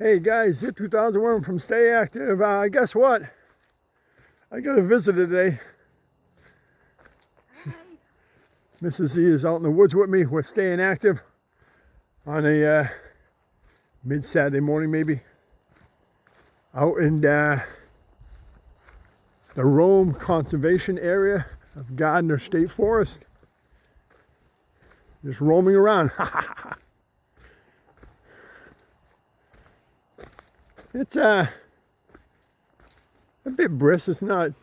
Hey guys, Zip 2001 from Stay Active. Guess what? I got a visitor today. Hi. Mrs. Z is out in the woods with me. We're staying active on a mid-Saturday morning maybe. Out in the Rome Conservation Area of Gardner State Forest. Just roaming around. It's a bit brisk. It's not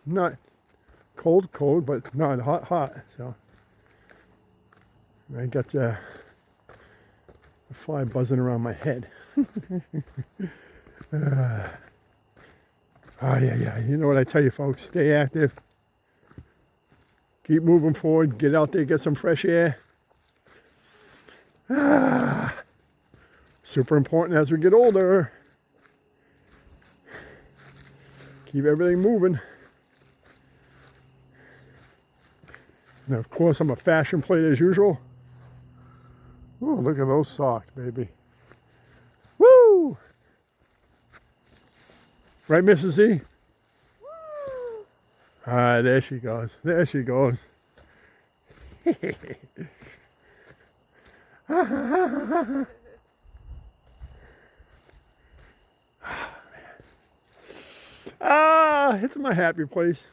cold, but not hot. So I got a fly buzzing around my head. Yeah. You know what I tell you, folks? Stay active. Keep moving forward. Get out there, get some fresh air. Super important as we get older. Keep everything moving. And of course, I'm a fashion plate as usual. Ooh, look at those socks, baby. Woo! Right, Mrs. Z? Woo! Ah, there she goes. There she goes. It's my happy place.